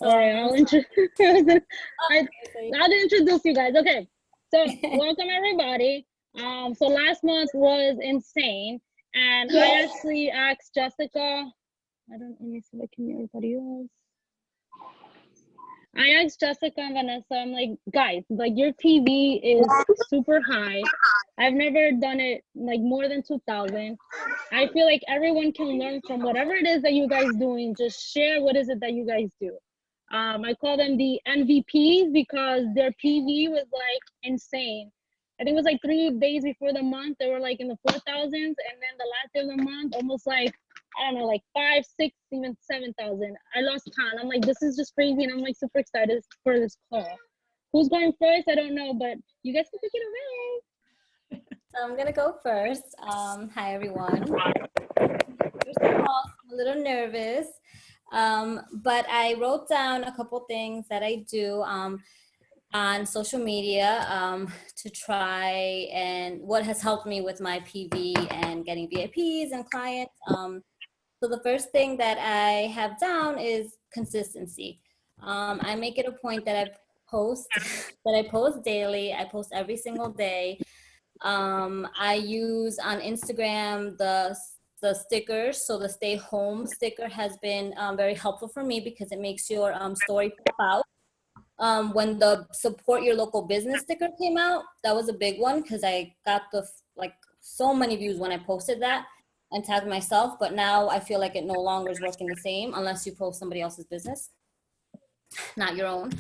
All right, I'll introduce. I'll introduce you guys. Okay, so welcome everybody. So last month was insane, and I actually asked Jessica. I don't. Let me see if I can hear everybody else. I asked Jessica and Vanessa. I'm like, guys, like your TV is super high. I've never done it like more than 2,000. I feel like everyone can learn from whatever it is that you guys doing. Just share what is it that you guys do. I call them the MVPs because their PV was like insane. I think it was like 3 days before the month, they were like in the 4,000s, and then the last day of the month, almost like I don't know, like 5, 6, even 7,000. I lost count. I'm like, this is just crazy, and I'm like super excited for this call. Who's going first? I don't know, but you guys can take it away. So I'm gonna go first. Hi everyone. First of all, I'm a little nervous, but I wrote down a couple things that I do on social media to try and what has helped me with my PV and getting VIPs and clients. So the first thing that I have down is consistency. I make it a point that I post daily. I post every single day. I use on Instagram the stickers. So the stay home sticker has been very helpful for me because it makes your story pop out. When the support your local business sticker came out, that was a big one because I got so many views when I posted that and tagged myself, but now I feel like it no longer is working the same unless you post somebody else's business, not your own.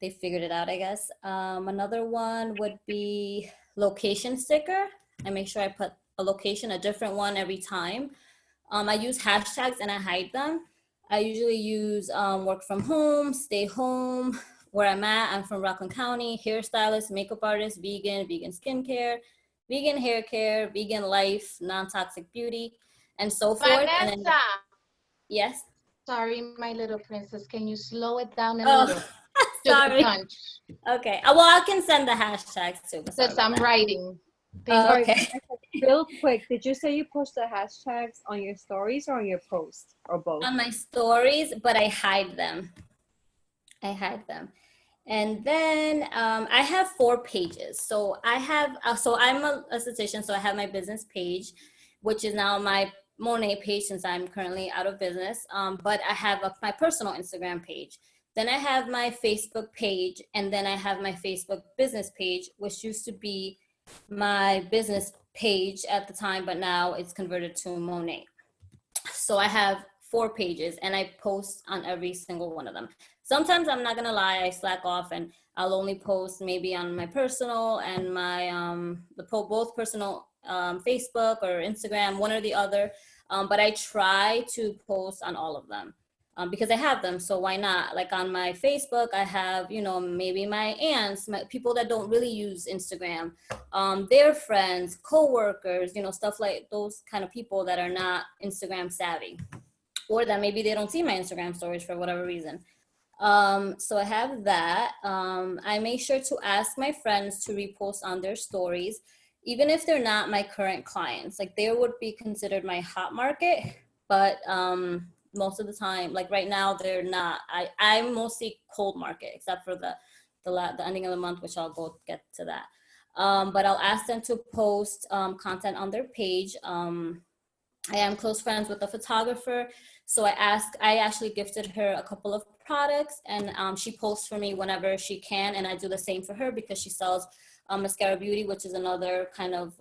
They figured it out, I guess. Another one would be location sticker. I make sure I put a location, a different one every time. I use hashtags and I hide them. I usually use work from home, stay home, where I'm at. I'm from Rockland County, hairstylist, makeup artist, vegan skincare, vegan hair care, vegan life, non-toxic beauty, and so forth. Vanessa. And then, yes? Sorry, my little princess. Can you slow it down a little? Sorry. Okay. Well, I can send the hashtags too. Because I'm writing. Okay. Real quick, did you say you post the hashtags on your stories or on your post or both? On my stories, but I hide them. And then I have 4 pages. So I have, so I'm a esthetician, so I have my business page, which is now my Monet page since I'm currently out of business. But I have my personal Instagram page. Then I have my Facebook page, and then I have my Facebook business page, which used to be my business page at the time, but now it's converted to Monet. So I have 4 pages and I post on every single one of them. Sometimes, I'm not gonna lie, I slack off and I'll only post maybe on my personal and my both personal Facebook or Instagram, one or the other. But I try to post on all of them because I have them. So why not? Like on my Facebook, I have, maybe my aunts, people that don't really use Instagram, their friends, coworkers, stuff like those kind of people that are not Instagram savvy, or that maybe they don't see my Instagram stories for whatever reason. So I have that. I make sure to ask my friends to repost on their stories, even if they're not my current clients. Like they would be considered my hot market, but most of the time, like right now, they're not. I'm mostly cold market, except for the ending of the month, which I'll go get to that. But I'll ask them to post content on their page. I am close friends with a photographer, so I actually gifted her a couple of products, and she posts for me whenever she can, and I do the same for her because she sells Mascara Beauty, which is another kind of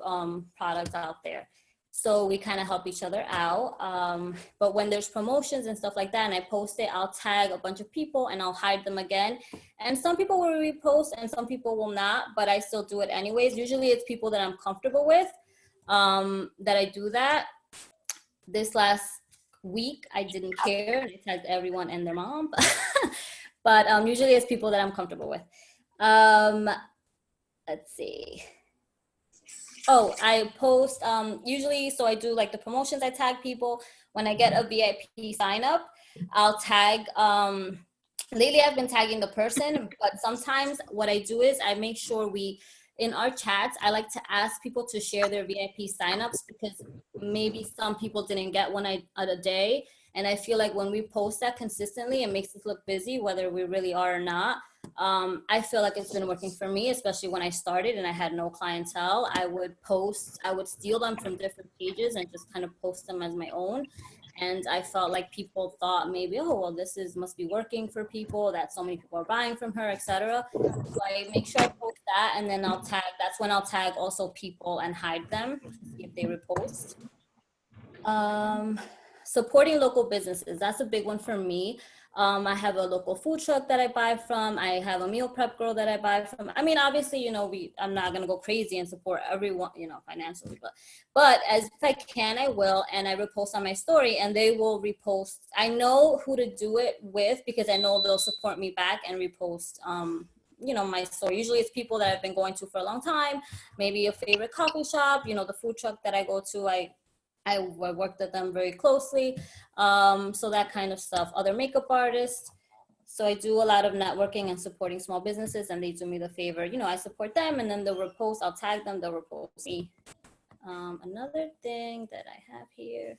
product out there. So we kind of help each other out. But when there's promotions and stuff like that, and I post it, I'll tag a bunch of people and I'll hide them again. And some people will repost and some people will not, but I still do it anyways. Usually it's people that I'm comfortable with that I do that. This last week, I didn't care. I tagged everyone and their mom. But usually it's people that I'm comfortable with. Let's see. Oh, I post usually, so I do like the promotions, I tag people. When I get a VIP sign up, I'll tag, lately I've been tagging the person, but sometimes what I do is I make sure in our chats, I like to ask people to share their VIP signups because maybe some people didn't get one a day. And I feel like when we post that consistently, it makes us look busy, whether we really are or not. I feel like it's been working for me, especially when I started and I had no clientele. I would steal them from different pages and just kind of post them as my own. And I felt like people thought maybe, oh, well, must be working for people, that so many people are buying from her, etc. So I make sure I post that, and then that's when I'll tag also people and hide them to see if they repost. Supporting local businesses, that's a big one for me. I have a local food truck that I buy from. I have a meal prep girl that I buy from. I mean, obviously, I'm not gonna go crazy and support everyone, financially, but as if I can, I will, and I repost on my story, and they will repost. I know who to do it with because I know they'll support me back and repost. My story. Usually it's people that I've been going to for a long time, maybe a favorite coffee shop, the food truck that I go to. I worked with them very closely. So that kind of stuff. Other makeup artists. So I do a lot of networking and supporting small businesses, and they do me the favor. I support them, and then they'll repost. I'll tag them. They'll repost me. Another thing that I have here.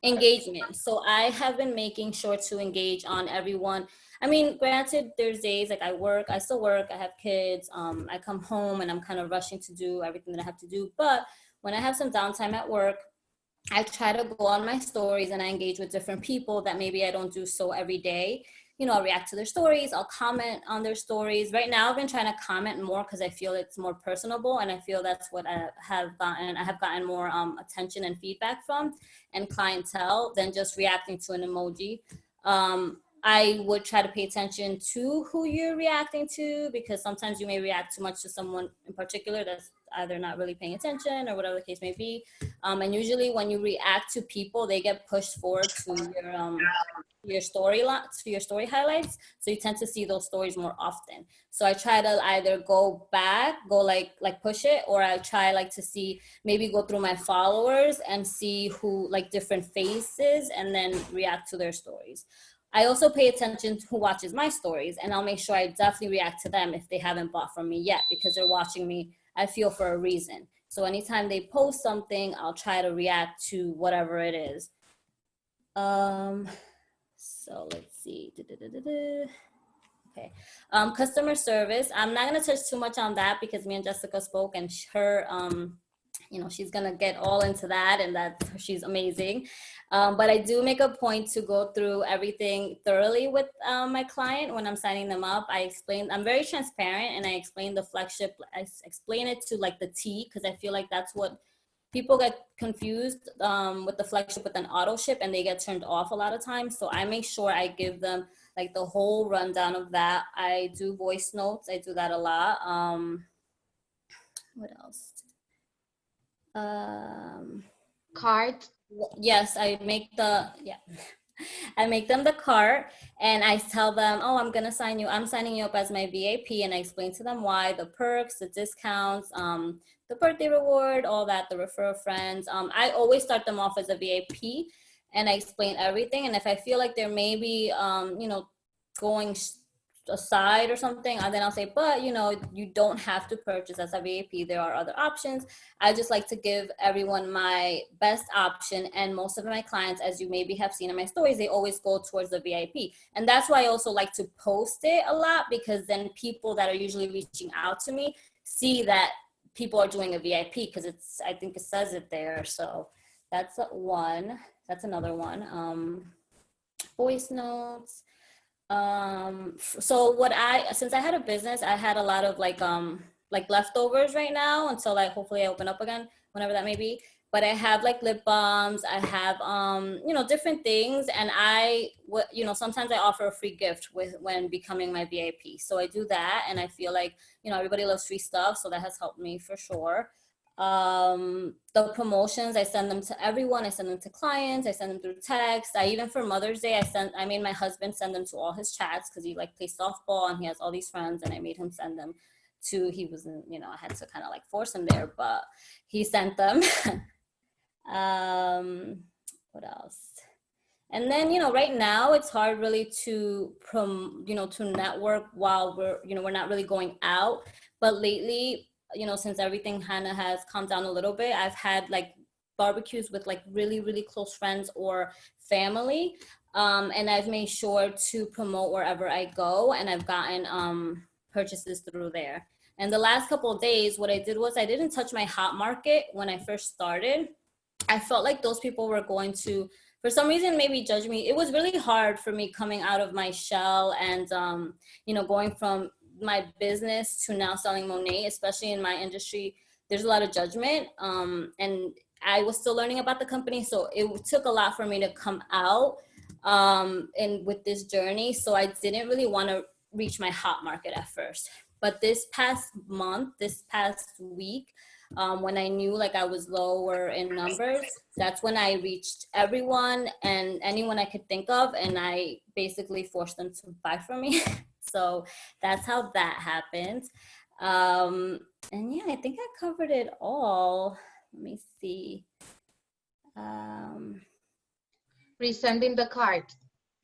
Engagement. So I have been making sure to engage on everyone. I mean, granted, there's days like I still work, I have kids, I come home and I'm kind of rushing to do everything that I have to do. But when I have some downtime at work, I try to go on my stories and I engage with different people that maybe I don't do so every day. I'll react to their stories, I'll comment on their stories. Right now, I've been trying to comment more because I feel it's more personable, and I feel that's what I have gotten. I have gotten more attention and feedback from and clientele than just reacting to an emoji. I would try to pay attention to who you're reacting to, because sometimes you may react too much to someone in particular that's either not really paying attention or whatever the case may be. And usually when you react to people, they get pushed forward to your story highlights. So you tend to see those stories more often. So I try to either go like push it, or I try to see, maybe go through my followers and see who different faces and then react to their stories. I also pay attention to who watches my stories, and I'll make sure I definitely react to them if they haven't bought from me yet, because they're watching me, I feel, for a reason. So anytime they post something, I'll try to react to whatever it is. So let's see. Okay. Customer service. I'm not going to touch too much on that because me and Jessica spoke, and her, she's going to get all into that, and she's amazing. But I do make a point to go through everything thoroughly with my client when I'm signing them up. I'm very transparent, and I explain the flagship. I explain it to the T, because I feel like that's what people get confused with the flagship with an auto ship, and they get turned off a lot of times. So I make sure I give them the whole rundown of that. I do voice notes. I do that a lot. What else? Card. Yes, I make them the cart, and I tell them, oh, I'm signing you up as my VIP, and I explain to them why, the perks, the discounts, the birthday reward, all that, the refer friends. I always start them off as a VIP, and I explain everything. And if I feel like they're maybe going aside or something, and then I'll say, but you don't have to purchase as a VIP. There are other options. I just like to give everyone my best option, and most of my clients, as you maybe have seen in my stories, they always go towards the VIP. And that's why I also like to post it a lot, because then people that are usually reaching out to me see that people are doing a VIP, because I think it says it there. So that's another one. Voice notes. So since I had a business, I had a lot of leftovers right now until hopefully I open up again, whenever that may be. But I have lip balms, I have different things, and sometimes I offer a free gift when becoming my VIP. So I do that, and I feel like everybody loves free stuff, so that has helped me for sure. The promotions, I send them to everyone. I send them to clients. I send them through text. Even for Mother's Day, I made my husband send them to all his chats, because he plays softball and he has all these friends, and I made him send them to, he wasn't, I had to kind of force him there, but he sent them. What else? And then, right now it's hard really to network while we're not really going out. But lately, since everything kind of has calmed down a little bit, I've had barbecues with like really, really close friends or family. And I've made sure to promote wherever I go, and I've gotten purchases through there. And the last couple of days, what I did was I didn't touch my hot market when I first started. I felt like those people were going to, for some reason, maybe judge me. It was really hard for me coming out of my shell and, you know, going from my business to now selling Monet, especially in my industry. There's a lot of judgment. And I was still learning about the company. So it took a lot for me to come out and with this journey. So I didn't really want to reach my hot market at first. But this past month, this past week, when I knew like I was lower in numbers, that's when I reached everyone and anyone I could think of, and I basically forced them to buy from me. So that's how that happened. And yeah, I think I covered it all. Let me see. Resending the card.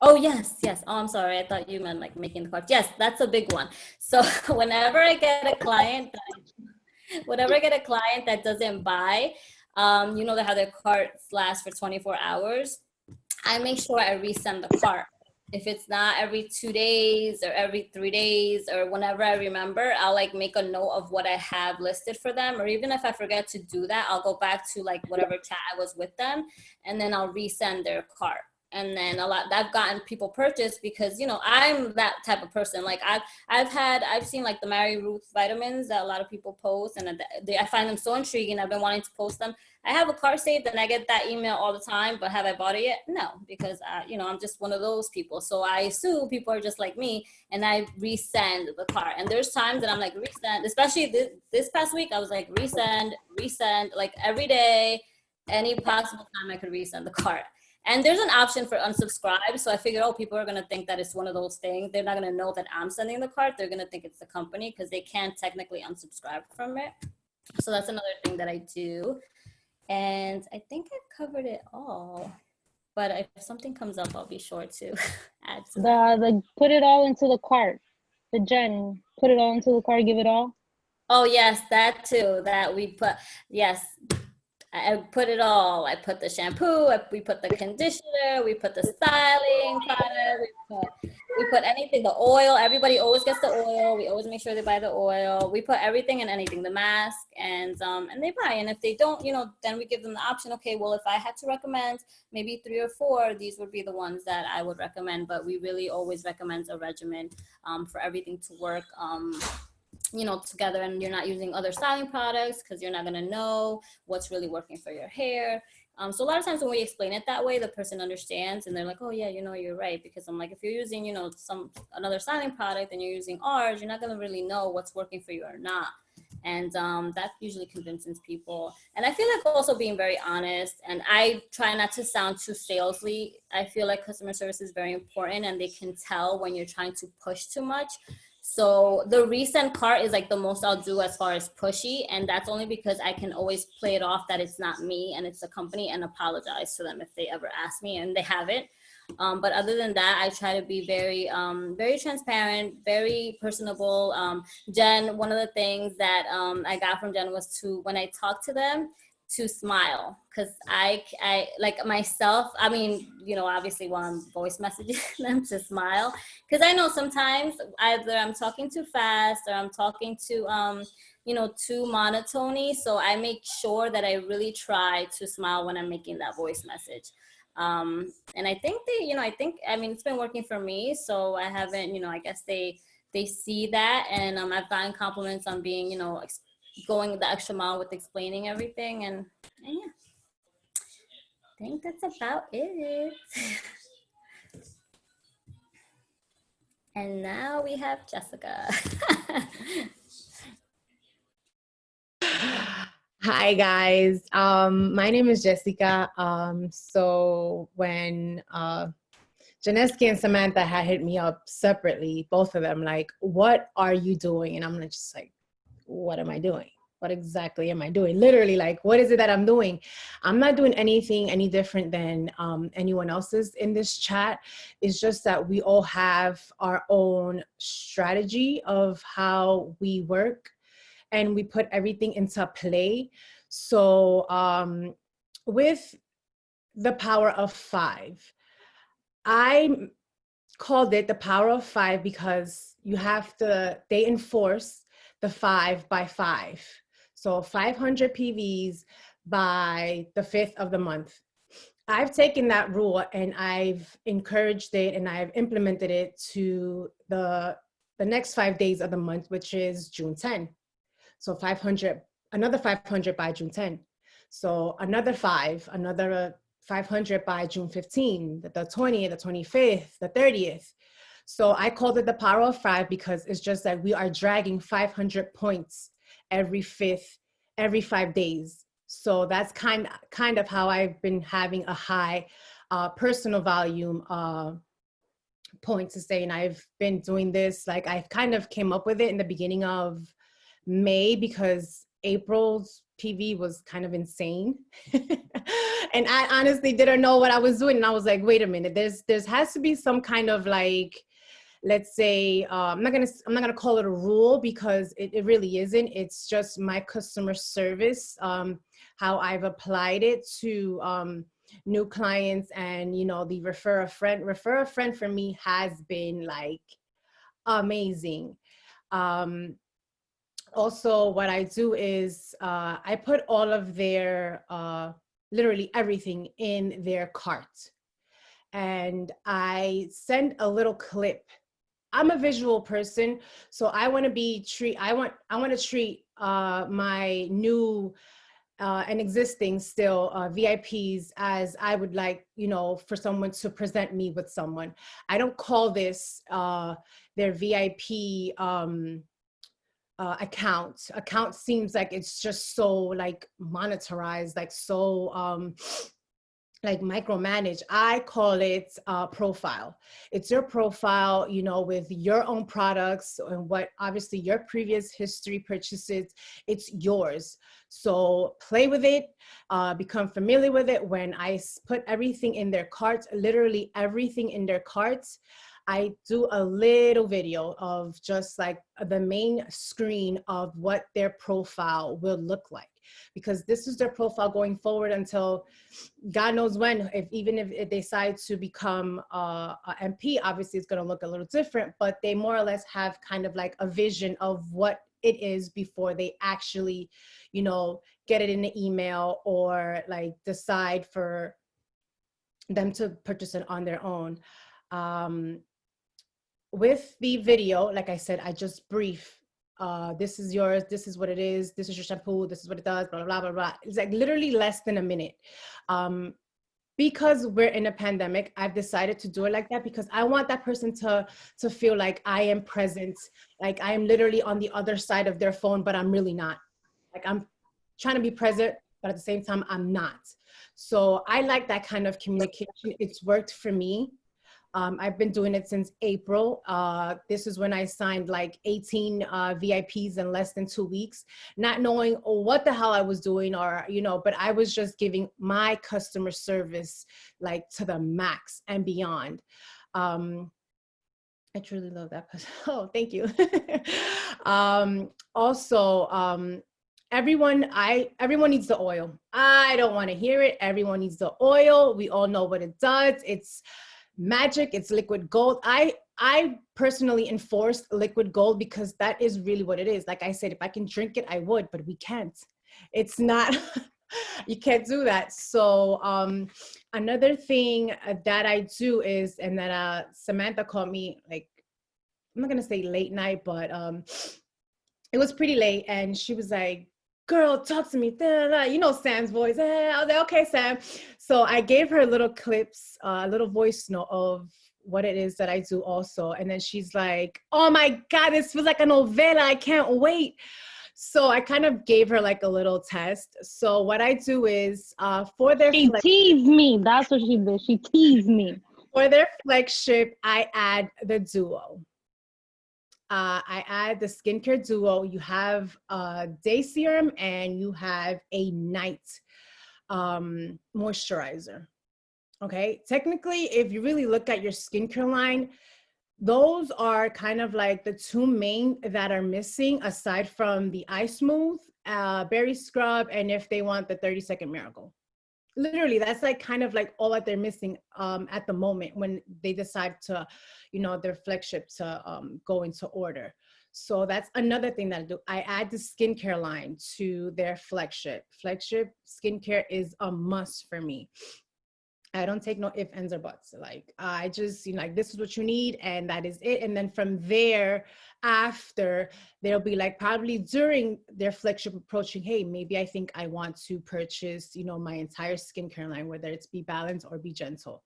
Oh, yes. Oh, I'm sorry. I thought you meant like making the card. Yes, that's a big one. So whenever I get a client that doesn't buy, you know, they have their carts last for 24 hours. I make sure I resend the cart. If it's not every 2 days or every 3 days or whenever I remember, I'll like make a note of what I have listed for them. Or even if I forget to do that, I'll go back to like whatever chat I was with them, and then I'll resend their cart. And then I've gotten people purchase because, you know, I'm that type of person. Like I've seen like the Mary Ruth vitamins that a lot of people post, and I find them so intriguing. I've been wanting to post them. I have a cart saved and I get that email all the time, but have I bought it yet? No, because you know, I'm just one of those people. So I assume people are just like me, and I resend the cart. And there's times that I'm like resend, especially this past week, I was like resend, like every day, any possible time I could resend the cart. And there's an option for unsubscribe. So I figured, oh, people are going to think that it's one of those things. They're not going to know that I'm sending the cart. They're going to think it's the company because they can't technically unsubscribe from it. So that's another thing that I do. And I think I've covered it all. But if something comes up, I'll be sure to add to that. The put it all into the cart. The Jen, put it all into the cart, give it all. Oh, yes, that too. That we put, yes. I put it all. I put the shampoo, we put the conditioner, we put the styling product, we put anything, the oil. Everybody always gets the oil. We always make sure they buy the oil. We put everything and anything, the mask, and they buy. And if they don't, you know, then we give them the option. Okay, well, if I had to recommend maybe 3 or 4, these would be the ones that I would recommend. But we really always recommend a regimen for everything to work. You know, together, and you're not using other styling products because you're not going to know what's really working for your hair. So a lot of times when we explain it that way, the person understands and they're like, oh yeah, you know, you're right. Because I'm like, if you're using, you know, another styling product and you're using ours, you're not going to really know what's working for you or not. And that usually convinces people. And I feel like also being very honest, and I try not to sound too salesy. I feel like customer service is very important, and they can tell when you're trying to push too much. So the resend cart is like the most I'll do as far as pushy. And that's only because I can always play it off that it's not me and it's the company, and apologize to them if they ever ask me, and they haven't. But other than that, I try to be very, very transparent, very personable. Jen, one of the things that I got from Jen was to, when I talk to them, to smile, because I like myself, I mean, you know, obviously while I'm voice messaging them, to smile, because I know sometimes either I'm talking too fast or I'm talking too you know, too monotony. So I make sure that I really try to smile when I'm making that voice message. And I think I mean, it's been working for me, so I haven't, you know, I guess they see that, and I've gotten compliments on being, you know, going the extra mile with explaining everything, and yeah, I think that's about it. And now we have Jessica. Hi guys, my name is Jessica. So when Janeski and Samantha had hit me up separately, both of them, like, what are you doing? And I'm just like, what am I doing? What exactly am I doing? Literally, like, what is it that I'm doing? I'm not doing anything any different than anyone else's in this chat. It's just that we all have our own strategy of how we work, and we put everything into play. So with the power of 5, I called it the power of 5 because they enforce the 5 by 5. So 500 PVs by the 5th of the month. I've taken that rule and I've encouraged it and I've implemented it to the next 5 days of the month, which is June 10. So 500, another 500 by June 10. So another 500 by June 15, the 20th, the 25th, the 30th. So I called it the power of 5 because it's just that we are dragging 500 points every 5 days. So that's kind of how I've been having a high personal volume point to say, and I've been doing this, like I kind of came up with it in the beginning of May because April's PV was kind of insane. And I honestly didn't know what I was doing. And I was like, wait a minute, there's has to be some kind of like, let's say, I'm not gonna call it a rule because it really isn't. It's just my customer service, how I've applied it to new clients. And, you know, the refer a friend for me has been like amazing. Also, what I do is I put all of their, literally everything in their cart. And I send a little clip. I'm a visual person, so I want to treat my new and existing still VIPs as I would like, you know, for someone to present me with someone. I don't call this their VIP account seems like it's just so like monetized, like so like micromanage. I call it profile. It's your profile, you know, with your own products and what obviously your previous history purchases, it's yours. So play with it, become familiar with it. When I put everything in their carts, literally everything in their carts, I do a little video of just like the main screen of what their profile will look like, because this is their profile going forward until God knows when. Even if they decide to become a MP, obviously it's going to look a little different, but they more or less have kind of like a vision of what it is before they actually, you know, get it in the email or like decide for them to purchase it on their own. With the video, like I said, I just brief, this is yours, this is what it is, this is your shampoo, this is what it does, blah, blah, blah, blah. It's like literally less than a minute. Because we're in a pandemic, I've decided to do it like that because I want that person to feel like I am present, like I am literally on the other side of their phone, but I'm really not. Like I'm trying to be present, but at the same time, I'm not. So I like that kind of communication. It's worked for me. I've been doing it since April. This is when I signed like 18 VIPs in less than 2 weeks, not knowing what the hell I was doing or, you know, but I was just giving my customer service like to the max and beyond. I truly love that person. Oh, thank you. Also, everyone needs the oil. I don't want to hear it. Everyone needs the oil. We all know what it does. It's magic. It's liquid gold. I personally enforce liquid gold because that is really what it is. Like I said, if I can drink it, I would, but we can't. It's not, you can't do that. So another thing that I do is, and that Samantha called me, like, I'm not gonna say late night, but it was pretty late, and she was like, girl, talk to me, da, da, da. You know Sam's voice. I was like, okay, Sam. So I gave her little clips, a little voice note of what it is that I do also. And then she's like, oh my God, this feels like a novela. I can't wait. So I kind of gave her like a little test. So what I do is for their She teased me. That's what she did. She teased me. For their flagship, I add the duo. I add the skincare duo. You have a day serum and you have a night moisturizer. Okay, technically, if you really look at your skincare line, those are kind of like the two main that are missing, aside from the Eye Smooth, Berry Scrub, and if they want the 30-second Miracle. literally, that's like kind of like all that they're missing at the moment when they decide to, their flagship to go into order. So that's another thing that I do. I add the skincare line to their flagship. Flagship skincare is a must for me. I don't take no ifs, ands, or buts. Like, I just, like, this is what you need, and that is it. And then from there, after, they'll be like, probably during their flagship approaching, hey, maybe I think I want to purchase, my entire skincare line, whether it's Be Balanced or Be Gentle.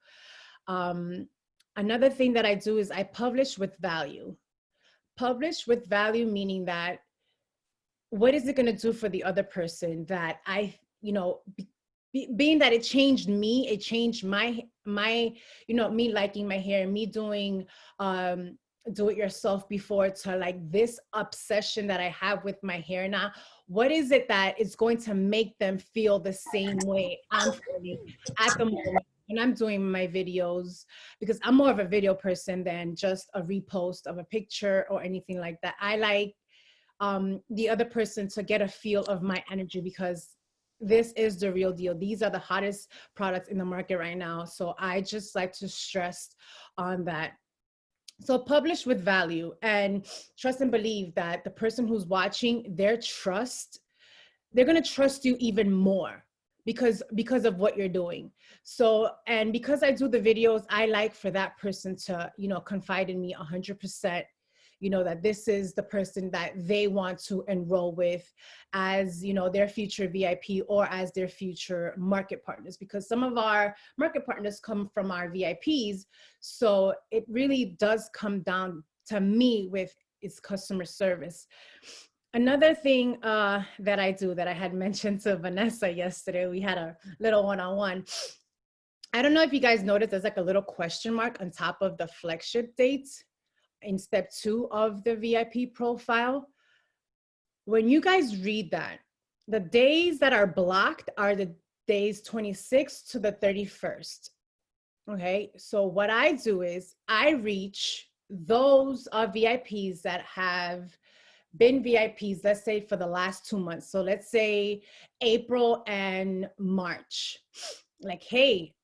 Another thing that I do is I publish with value. Publish with value, meaning that what is it going to do for the other person that I, being that it changed me, it changed my, me liking my hair, me doing do it yourself before, to like this obsession that I have with my hair now. What is it that is going to make them feel the same way I'm feeling at the moment when I'm doing my videos? Because I'm more of a video person than just a repost of a picture or anything like that. I like the other person to get a feel of my energy, because this is the real deal. These are the hottest products in the market right now. So I just like to stress on that. So publish with value, and trust and believe that the person who's watching, they're going to trust you even more because of what you're doing. So, and because I do the videos, I like for that person to, confide in me 100%, that this is the person that they want to enroll with as, their future VIP or as their future market partners, because some of our market partners come from our VIPs. So it really does come down to me with its customer service. Another thing that I do, that I had mentioned to Vanessa yesterday, we had a little one-on-one. I don't know if you guys noticed, there's like a little question mark on top of the flagship dates in step 2 of the VIP profile. When you guys read that, the days that are blocked are the days 26th to the 31st. Okay, so what I do is I reach those VIPs that have been VIPs, let's say for the last 2 months. So let's say April and March. Like, hey,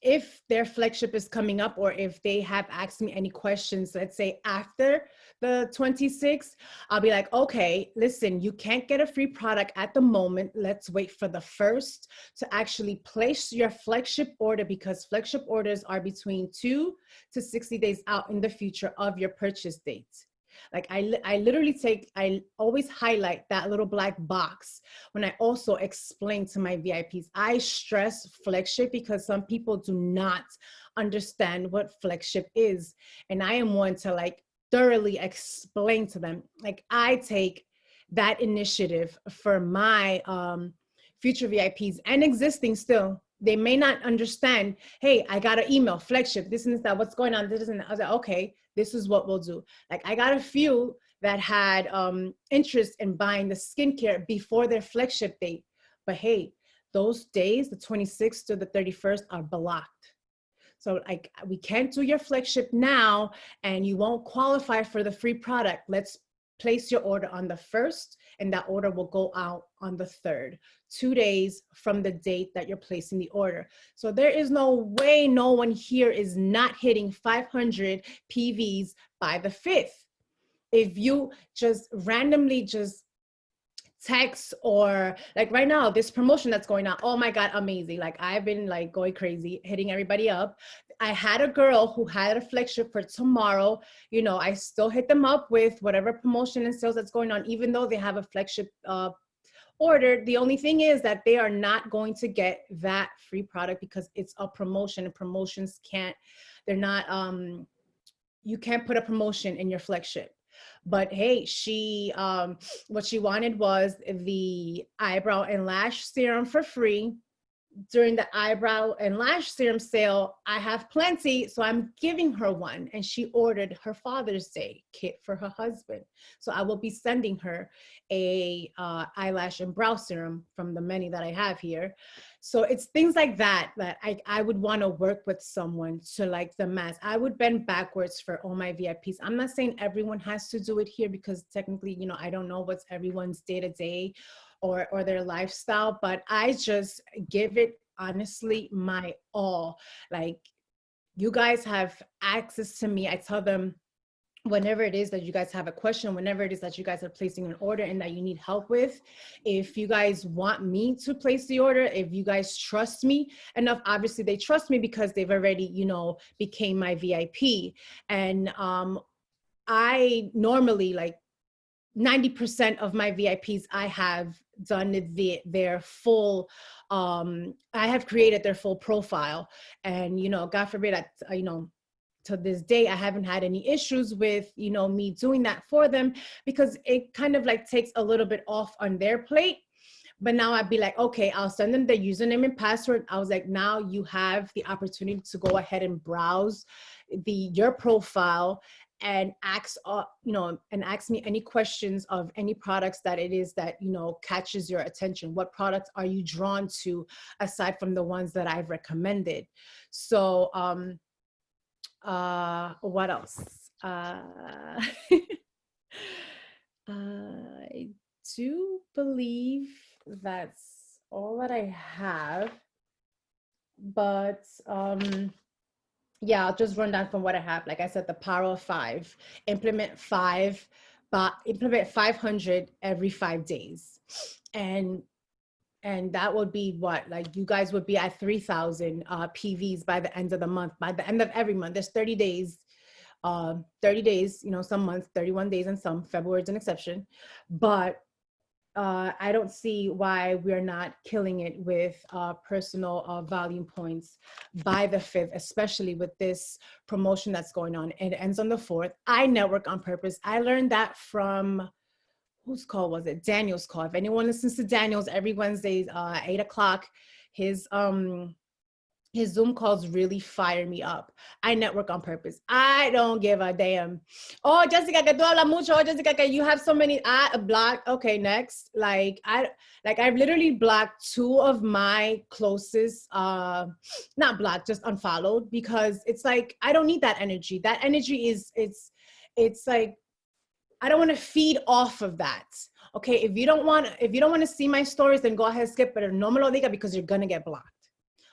if their flagship is coming up, or if they have asked me any questions, let's say after the 26th, I'll be like, okay, listen, you can't get a free product at the moment. Let's wait for the 1st to actually place your flagship order, because flagship orders are between 2 to 60 days out in the future of your purchase date. Like I always highlight that little black box when I also explain to my VIPs. I stress flagship because some people do not understand what flagship is. And I am one to like thoroughly explain to them. Like I take that initiative for my future VIPs and existing still. They may not understand, hey, I got an email, flagship, this and that, what's going on, this and that. I was like, okay, this is what we'll do. Like I got a few that had interest in buying the skincare before their flagship date. But hey, those days, the 26th to the 31st are blocked. So like we can't do your flagship now and you won't qualify for the free product. Let's place your order on the 1st and that order will go out on the 3rd, 2 days from the date that you're placing the order. So there is no way no one here is not hitting 500 PVs by the 5th. If you just randomly just text, or like right now, this promotion that's going on, oh my God, amazing. Like I've been like going crazy, hitting everybody up. I had a girl who had a flagship for tomorrow. I still hit them up with whatever promotion and sales that's going on, even though they have a flagship ordered. The only thing is that they are not going to get that free product because it's a promotion, and promotions they're not, you can't put a promotion in your flagship. But hey, she what she wanted was the eyebrow and lash serum for free. During the eyebrow and lash serum sale, I have plenty, so I'm giving her one. And she ordered her Father's Day kit for her husband. So I will be sending her a eyelash and brow serum from the many that I have here. So it's things like that I would want to work with someone to like the mass. I would bend backwards for all my VIPs. I'm not saying everyone has to do it here because technically, I don't know what's everyone's day-to-day or their lifestyle, but I just give it honestly my all. Like, you guys have access to me. I tell them whenever it is that you guys have a question, whenever it is that you guys are placing an order and that you need help with, if you guys want me to place the order, if you guys trust me enough, obviously they trust me because they've already, you know, became my VIP. And I normally, like 90% of my VIPs, I have done their full, I have created their full profile. And, you know, God forbid, you know, to this day, I haven't had any issues with, you know, me doing that for them, because it kind of like takes a little bit off on their plate. But now I'd be like, okay, I'll send them the username and password. I was like, now you have the opportunity to go ahead and browse your profile and ask, you know, and ask me any questions of any products that it is that, you know, catches your attention. What products are you drawn to aside from the ones that I've recommended? So, what else? I do believe that's all that I have, but yeah, I'll just run down from what I have. Like I said, the power of 5, implement 500 every 5 days. And that would be what, like, you guys would be at 3,000 PVs by the end of the month, by the end of every month. There's 30 days, you know, some months, 31 days and some. February is an exception. But I don't see why we're not killing it with personal volume points by the 5th, especially with this promotion that's going on. It ends on the 4th. I network on purpose. I learned that from, whose call was it? Daniel's call. If anyone listens to Daniel's every Wednesdays, 8 o'clock, his Zoom calls really fire me up. I network on purpose. I don't give a damn. Oh, Jessica, que tú hablas mucho. Oh, Jessica, que you have so many. I block. Okay, next. I've literally blocked 2 of my closest, not blocked, just unfollowed, because it's like, I don't need that energy. That energy it's like, I don't want to feed off of that. Okay, if you don't want to see my stories, then go ahead, skip it. No me lo diga, because you're gonna get blocked.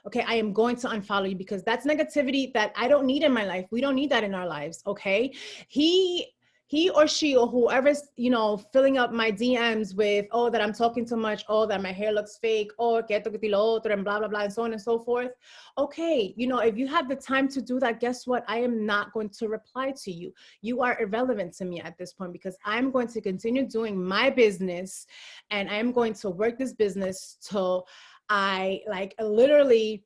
Okay, I am going to unfollow you, because that's negativity that I don't need in my life. We don't need that in our lives, okay? He or she or whoever's, you know, filling up my DMs with, oh, that I'm talking too much, oh, that my hair looks fake, oh, que esto, que lo otro, and blah, blah, blah, and so on and so forth. Okay, you know, if you have the time to do that, guess what? I am not going to reply to you. You are irrelevant to me at this point, because I'm going to continue doing my business, and I am going to work this business till I literally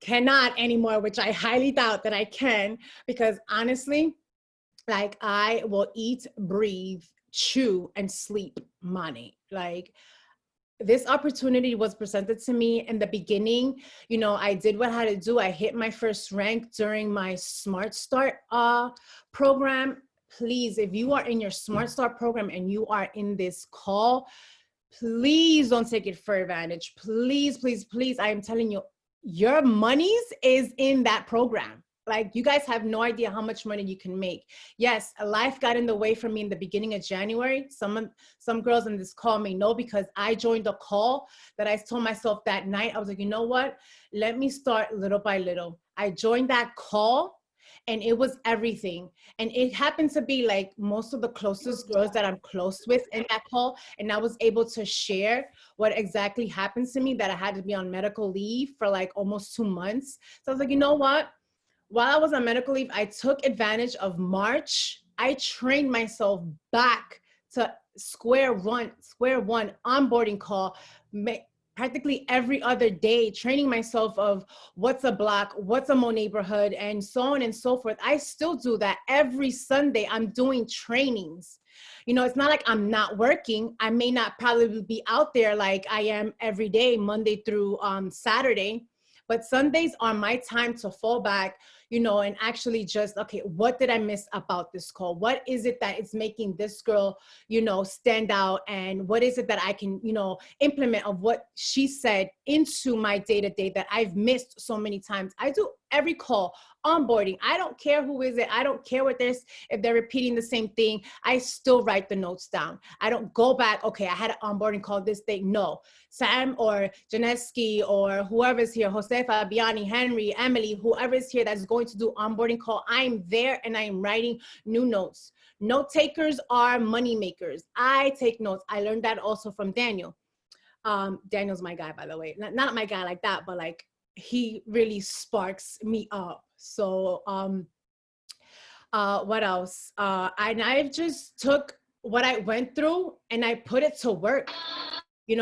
cannot anymore, which I highly doubt that I can, because honestly, like, I will eat, breathe, chew, and sleep money. Like, this opportunity was presented to me in the beginning. You know, I did what I had to do. I hit my first rank during my Smart Start program. Please, if you are in your Smart Start program and you are in this call, please don't take it for advantage. Please, please, please. I am telling you, your monies is in that program. Like, you guys have no idea how much money you can make. Yes, life got in the way for me in the beginning of January. Some girls in this call may know, because I joined a call that I told myself that night. I was like, you know what? Let me start little by little. I joined that call, and it was everything. And it happened to be like most of the closest girls that I'm close with in that call. And I was able to share what exactly happened to me, that I had to be on medical leave for like almost 2 months. So I was like, you know what? While I was on medical leave, I took advantage of March. I trained myself back to square one onboarding call, practically every other day, training myself of what's a block, what's a Mo neighborhood, and so on and so forth. I still do that every Sunday. I'm doing trainings. You know, it's not like I'm not working. I may not probably be out there like I am every day, Monday through Saturday, but Sundays are my time to fall back, and actually just, okay, what did I miss about this call? What is it that is making this girl, stand out? And what is it that I can, implement of what she said into my day-to-day that I've missed so many times? I do every call, onboarding. I don't care who is it. I don't care if they're repeating the same thing. I still write the notes down. I don't go back, okay, I had an onboarding call this day. No. Sam or Janeski or whoever's here, Josefa, Biani, Henry, Emily, whoever's here that's going to do onboarding call, I'm there and I'm writing new notes. Note takers are money makers. I take notes. I learned that also from Daniel. Daniel's my guy, by the way. Not my guy like that, but like he really sparks me up. So what else? And I've just took what I went through and I put it to work.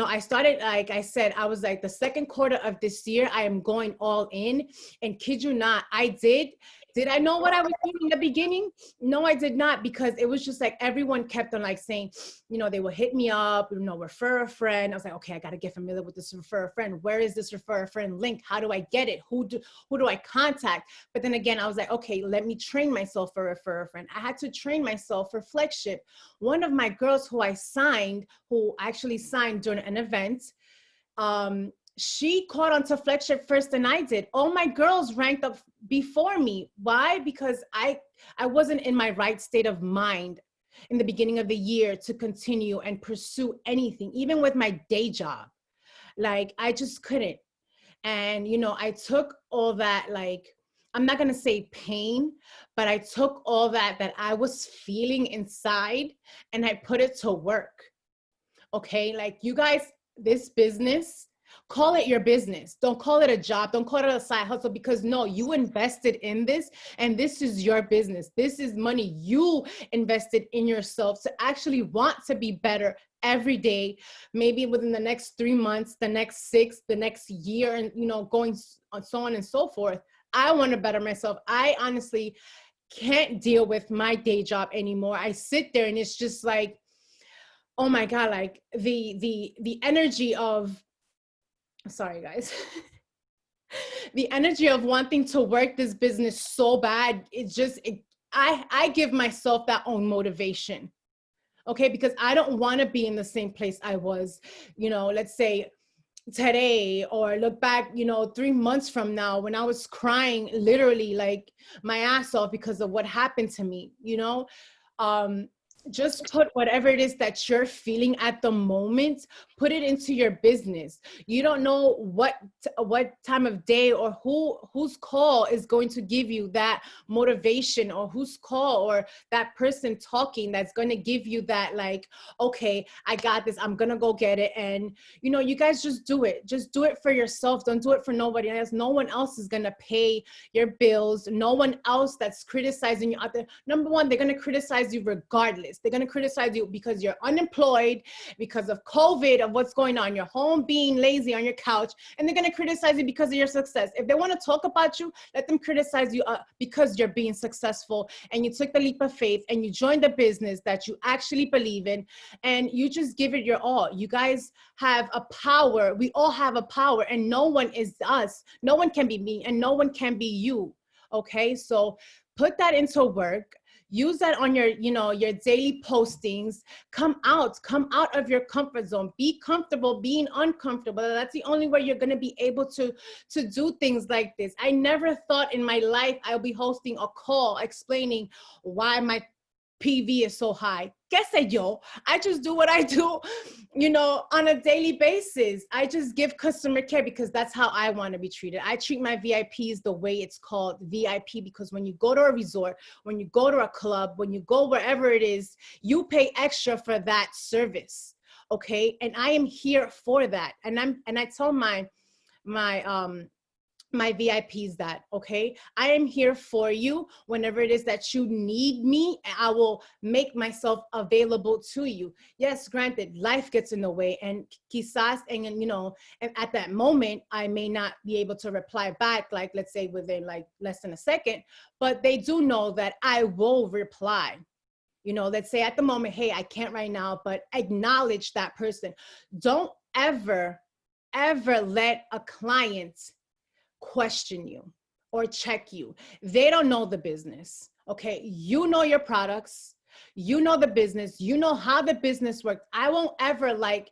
I started, like I said, I was like, the second quarter of this year, I am going all in. And kid you not, I did. Did I know what I was doing in the beginning? No, I did not, because it was just like everyone kept on like saying, they will hit me up, refer a friend. I was like, okay, I got to get familiar with this refer a friend. Where is this refer a friend link? How do I get it? Who do I contact? But then again, I was like, okay, let me train myself for refer a friend. I had to train myself for flagship. One of my girls who actually signed during an event, she caught onto flagship first than I did. All my girls ranked up before me. Why? Because I wasn't in my right state of mind in the beginning of the year to continue and pursue anything, even with my day job. Like, I just couldn't. And, I took all that, like, I'm not going to say pain, but I took all that I was feeling inside and I put it to work. Okay. Like, you guys, this business, call it your business. Don't call it a job. Don't call it a side hustle, because no, you invested in this and this is your business. This is money you invested in yourself to actually want to be better every day, maybe within the next 3 months, the next 6, the next year, and, going on, so on and so forth. I want to better myself. I honestly can't deal with my day job anymore. I sit there and it's just like, oh my God, like the energy of, sorry guys, the energy of wanting to work this business so bad, I give myself that own motivation. Okay, because I don't want to be in the same place I was, let's say today, or look back, 3 months from now, when I was crying literally like my ass off because of what happened to me. Just put whatever it is that you're feeling at the moment, put it into your business. You don't know what time of day or whose call is going to give you that motivation, or whose call or that person talking that's going to give you that, like, okay, I got this, I'm going to go get it. And, you guys just do it. Just do it for yourself. Don't do it for nobody else. No one else is going to pay your bills. No one else that's criticizing you out there. Number one, they're going to criticize you regardless. They're going to criticize you because you're unemployed, because of COVID, of what's going on, you're home being lazy on your couch, and they're going to criticize you because of your success. If they want to talk about you, let them criticize you because you're being successful and you took the leap of faith and you joined the business that you actually believe in, and you just give it your all. You guys have a power. We all have a power, and no one is us. No one can be me and no one can be you. Okay, so put that into work. Use that on your, your daily postings. Come out of your comfort zone. Be comfortable being uncomfortable. That's the only way you're going to be able to do things like this. I never thought in my life I'll be hosting a call explaining why my PV is so high. Que sé yo? I just do what I do, on a daily basis. I just give customer care because that's how I want to be treated. I treat my VIPs the way it's called VIP, because when you go to a resort, when you go to a club, when you go wherever it is, you pay extra for that service. Okay. And I am here for that. And I tell my VIPs that, okay, I am here for you whenever it is that you need me. I will make myself available to you. Yes, granted, life gets in the way, and quizás, and at that moment, I may not be able to reply back, like, let's say within like less than a second, but they do know that I will reply. Let's say at the moment, hey, I can't right now, but acknowledge that person. Don't ever let a client question you. or check you. They don't know the business. Okay. You know your products. You know the business. You know how the business works. I won't ever like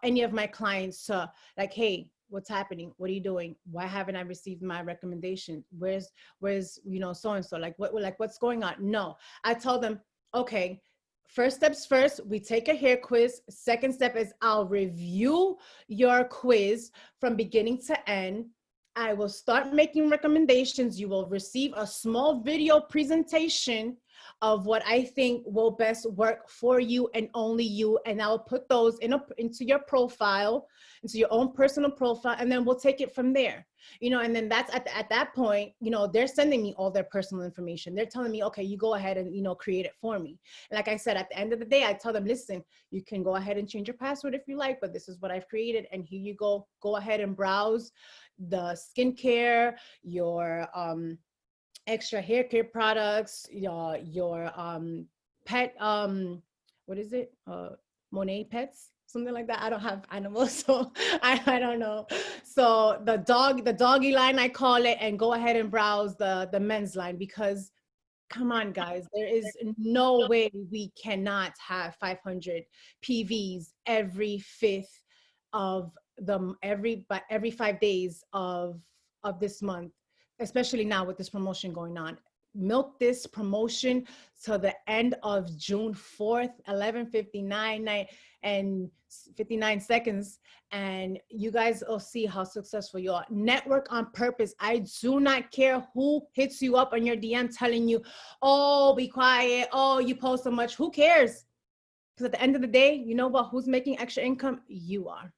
any of my clients to like, hey, what's happening? What are you doing? Why haven't I received my recommendation? Where's, you know, so-and-so, like what's going on? No, I told them, okay, first steps first, we take a hair quiz. Second step is I'll review your quiz from beginning to end. I will start making recommendations. You will receive a small video presentation of what I think will best work for you and only you. And I'll put those into your profile, into your own personal profile, and then we'll take it from there. You know, and then that's at that point, you know, they're sending me all their personal information. They're telling me, okay, you go ahead and, you know, create it for me. And like I said, at the end of the day, I tell them, listen, you can go ahead and change your password if you like, but this is what I've created. And here you go. Go ahead and browse the skincare, your extra hair care products, your pet, what is it? Monet Pets, something like that. I don't have animals, so I don't know. So the doggy line, I call it, and go ahead and browse the men's line, because come on, guys, there is no way we cannot have 500 PVs every fifth of every 5 days of this month, especially now with this promotion going on. Milk this promotion to the end of June 4th, 11:59 and 59 seconds, and you guys will see how successful you are. Network on purpose. I do not care who hits you up on your DM telling you, oh, be quiet, oh, you post so much. Who cares? Because at the end of the day, you know what? Who's making extra income? You are.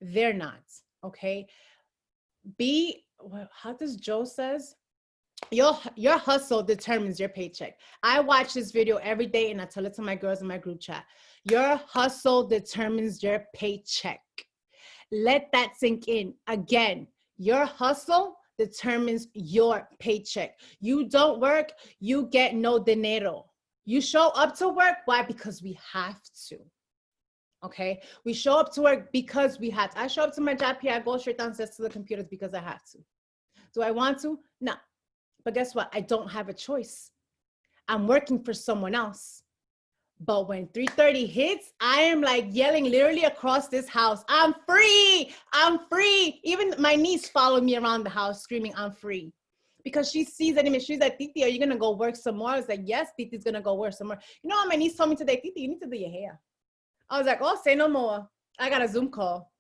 They're not. Okay. How does Joe says? Your hustle determines your paycheck. I watch this video every day and I tell it to my girls in my group chat. Your hustle determines your paycheck. Let that sink in. Again, your hustle determines your paycheck. You don't work, you get no dinero. You show up to work. Why? Because we have to. Okay, we show up to work because we have to. I show up to my job here. I go straight downstairs to the computers because I have to. Do I want to? No. But guess what? I don't have a choice. I'm working for someone else. But when 3:30 hits, I am like yelling literally across this house, I'm free, I'm free. Even my niece followed me around the house screaming, I'm free. Because she sees it in me. She's like, Titi, are you gonna go work some more? I was like, yes, Titi's gonna go work some more. You know what my niece told me today? Titi, you need to do your hair. I was like, oh, say no more. I got a Zoom call.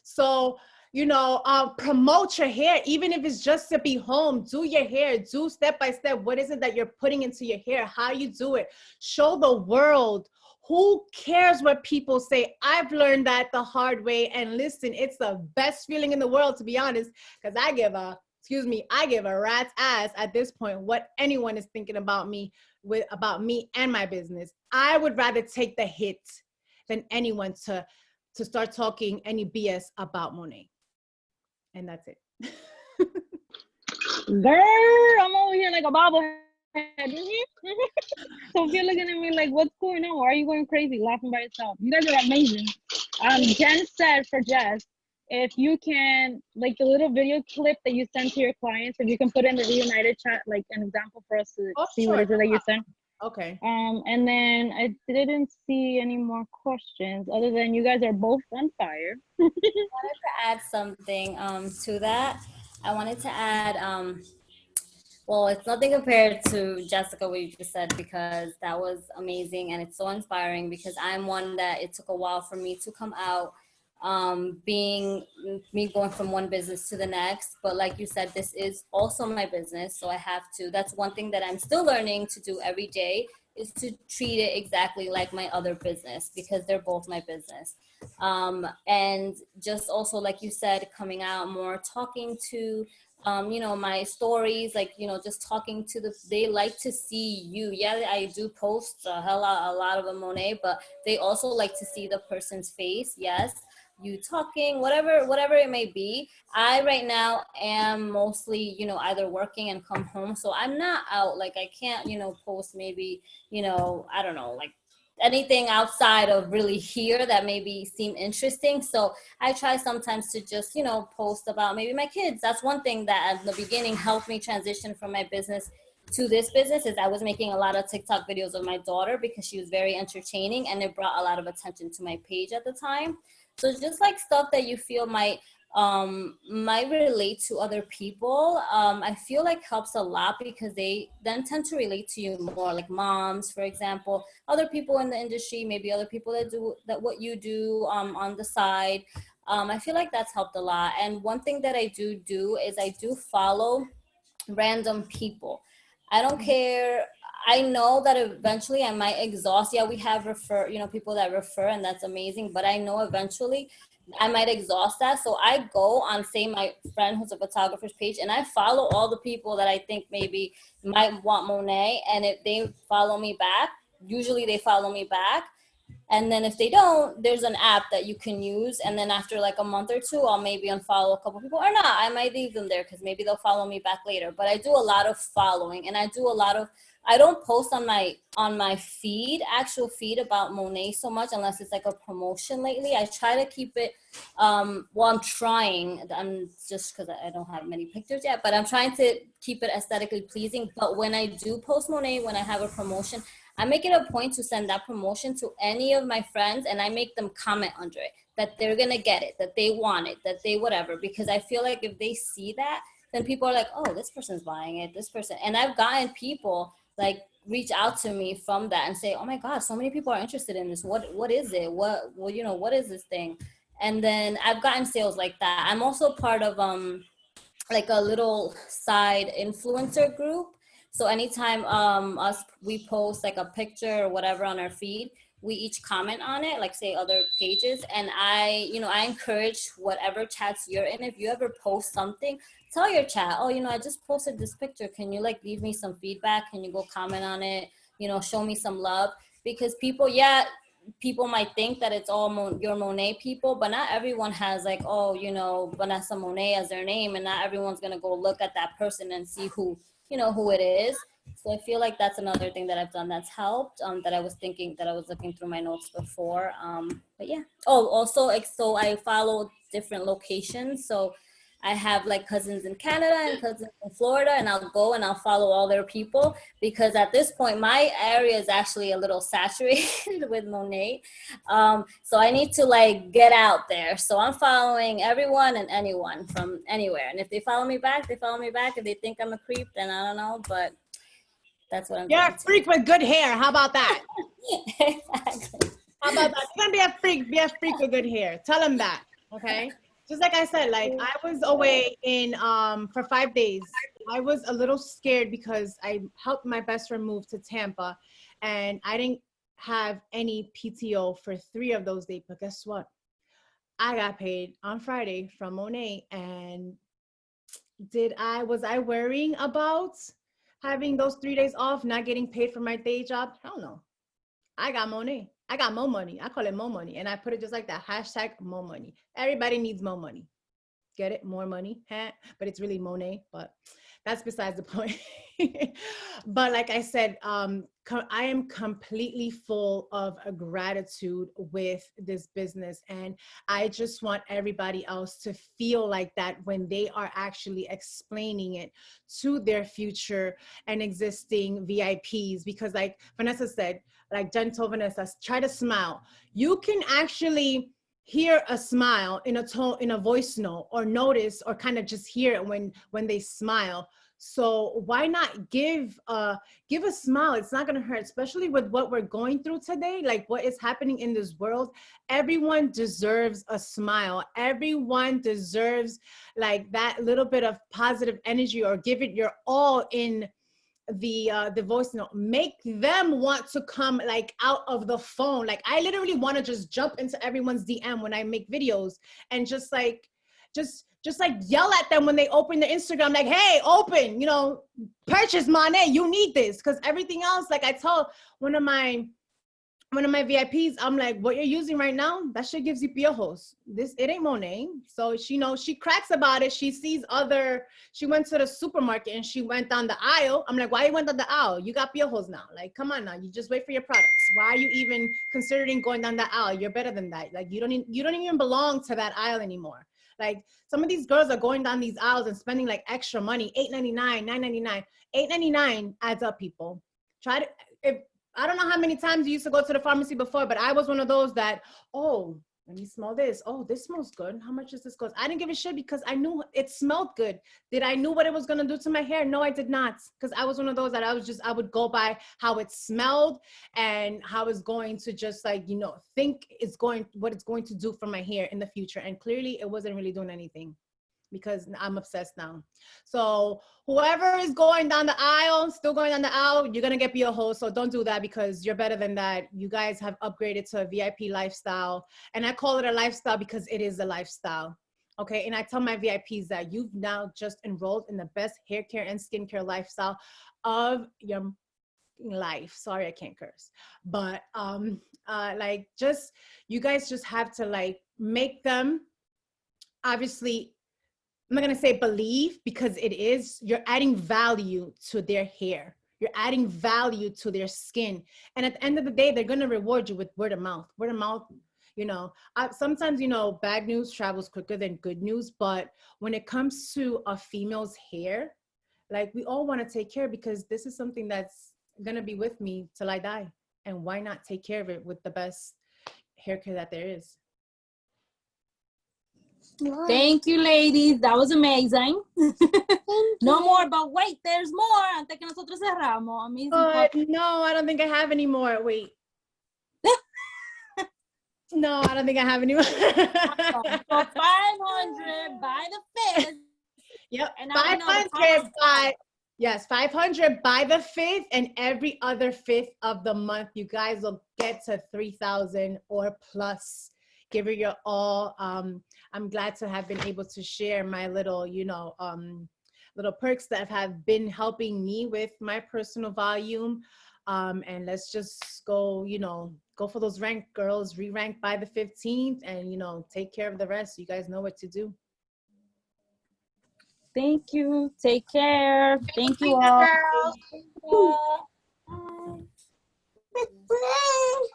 So, you know, promote your hair, even if it's just to be home. Do your hair, do step by step. What is it that you're putting into your hair? How you do it? Show the world. Who cares what people say? I've learned that the hard way. And listen, it's the best feeling in the world, to be honest, because I give a rat's ass at this point what anyone is thinking about me and my business. I would rather take the hit than anyone to start talking any BS about Monet. And that's it. Girl, I'm over here like a bobblehead. So if you're looking at me like, what's going on? Why are you going crazy laughing by yourself? You guys are amazing. Jen said for Jess, if you can, like the little video clip that you send to your clients, if you can put in the Reunited chat, like an example for us to see sure. what is it that you sent. Okay. And then I didn't see any more questions other than you guys are both on fire. I wanted to add something to that. I wanted to add, well, it's nothing compared to Jessica, what you just said, because that was amazing and it's so inspiring, because I'm one that it took a while for me to come out, being me going from one business to the next. But like you said, this is also my business, so I have to, that's one thing that I'm still learning to do every day, is to treat it exactly like my other business, because they're both my business. And just also, like you said, coming out more, talking to you know, my stories, like, you know, just talking to they like to see you. Yeah, I do post a lot of them, Monet, but they also like to see the person's face. Yes, you talking, whatever it may be. I right now am mostly, you know, either working and come home, so I'm not out. Like I can't, you know, post maybe, you know, I don't know, like anything outside of really here that maybe seem interesting. So I try sometimes to just, you know, post about maybe my kids. That's one thing that at the beginning helped me transition from my business to this business, is I was making a lot of TikTok videos of my daughter because she was very entertaining and it brought a lot of attention to my page at the time. So just like stuff that you feel might relate to other people, I feel like helps a lot, because they then tend to relate to you more, like moms, for example, other people in the industry, maybe other people that do that what you do on the side. I feel like that's helped a lot. And one thing that I do is I do follow random people. I don't care. I know that eventually I might exhaust. Yeah, we have people that refer, and that's amazing. But I know eventually I might exhaust that. So I go on, say, my friend who's a photographer's page, and I follow all the people that I think maybe might want Monet. And if they follow me back, usually they follow me back. And then if they don't, there's an app that you can use. And then after like a month or two, I'll maybe unfollow a couple people, or not. I might leave them there because maybe they'll follow me back later. But I do a lot of following, and I don't post on my feed, actual feed, about Monet so much unless it's like a promotion lately. I try to keep it, I'm trying. I'm just because I don't have many pictures yet, but I'm trying to keep it aesthetically pleasing. But when I do post Monet, when I have a promotion, I make it a point to send that promotion to any of my friends, and I make them comment under it that they're going to get it, that they want it, that they whatever, because I feel like if they see that, then people are like, oh, this person's buying it, this person. And I've gotten people like reach out to me from that and say, oh my God, so many people are interested in this. What is it? What is this thing? And then I've gotten sales like that. I'm also part of like a little side influencer group. So anytime we post like a picture or whatever on our feed, we each comment on it, like say other pages. And I encourage whatever chats you're in, if you ever post something, tell your chat, oh, I just posted this picture. Can you like leave me some feedback? Can you go comment on it? Show me some love. Because people might think that it's all your Monet people, but not everyone has like, Vanessa Monet as their name, and not everyone's gonna go look at that person and see who it is. So I feel like that's another thing that I've done that's helped, that I was looking through my notes before. But yeah. Oh, also, so I follow different locations. So I have like cousins in Canada and cousins in Florida, and I'll go and I'll follow all their people, because at this point my area is actually a little saturated with Monet. So I need to like get out there. So I'm following everyone and anyone from anywhere. And if they follow me back, they follow me back. If they think I'm a creep, then I don't know, but that's what I'm doing. You're a freak with good hair. How about that? Exactly. How about that? You're gonna be a freak with good hair. Tell them that, okay? Just like I said, like I was away for 5 days. I was a little scared because I helped my best friend move to Tampa, and I didn't have any PTO for 3 of those days. But guess what? I got paid on Friday from Monet. And was I worrying about having those 3 days off, not getting paid for my day job? Hell no. I got Monet. I got more money. I call it more money. And I put it just like that, hashtag more money. Everybody needs more money. Get it? More money. But it's really Monet, but that's besides the point. But like I said, I am completely full of gratitude with this business. And I just want everybody else to feel like that when they are actually explaining it to their future and existing VIPs. Because like Vanessa said, like Jen told Vanessa, try to smile. You can actually hear a smile in a voice note, or notice, or kind of just hear it when they smile. So why not give a smile? It's not going to hurt, especially with what we're going through today, like what is happening in this world. Everyone deserves a smile. Everyone deserves like that little bit of positive energy, or give it your all in the voice note. Make them want to come like out of the phone. Like I literally want to just jump into everyone's DM when I make videos, and just like yell at them when they open their Instagram, like, hey, open, purchase Monet, you need this. Because everything else, like I told one of my one of my VIPs, I'm like, what you're using right now, that shit gives you piojos. It ain't Monet. So she knows, she cracks about it. She sees she went to the supermarket and she went down the aisle. I'm like, why you went down the aisle? You got piojos now. Like, come on now. You just wait for your products. Why are you even considering going down the aisle? You're better than that. Like, you don't even belong to that aisle anymore. Like, some of these girls are going down these aisles and spending like extra money, $8.99, $9.99. $8.99 adds up, people. I don't know how many times you used to go to the pharmacy before, but I was one of those that, oh, let me smell this. Oh, this smells good. How much does this cost? I didn't give a shit because I knew it smelled good. Did I knew what it was going to do to my hair? No, I did not. Because I was one of those that I would go by how it smelled and how it's going to just like, you know, what it's going to do for my hair in the future. And clearly it wasn't really doing anything, because I'm obsessed now. So whoever is going down the aisle, still going down the aisle, you're gonna get piojos. So don't do that, because you're better than that. You guys have upgraded to a VIP lifestyle. And I call it a lifestyle because it is a lifestyle. Okay, and I tell my VIPs that you've now just enrolled in the best hair care and skincare lifestyle of your life. Sorry, I can't curse. But like, just, you guys just have to like make them, obviously, I'm not going to say believe, because you're adding value to their hair. You're adding value to their skin. And at the end of the day, they're going to reward you with word of mouth. Word of mouth, you know, sometimes, you know, bad news travels quicker than good news. But when it comes to a female's hair, like, we all want to take care, because this is something that's going to be with me till I die. And why not take care of it with the best hair care that there is? Thank you, ladies. That was amazing. No more, but wait, there's more. Antes que nosotros cerramos. Amazing. No, I don't think I have any more. Wait. No, I don't think I have any more. So 500 by the 5th. Yep. 500 by the 5th, and every other 5th of the month, you guys will get to 3,000 or plus. Give it your all. I'm glad to have been able to share my little, you know, little perks that have been helping me with my personal volume. And let's just go, you know, go for those rank, girls, re-rank by the 15th, and, you know, take care of the rest. You guys know what to do. Thank you. Take care. Thank you all. Girls. Bye.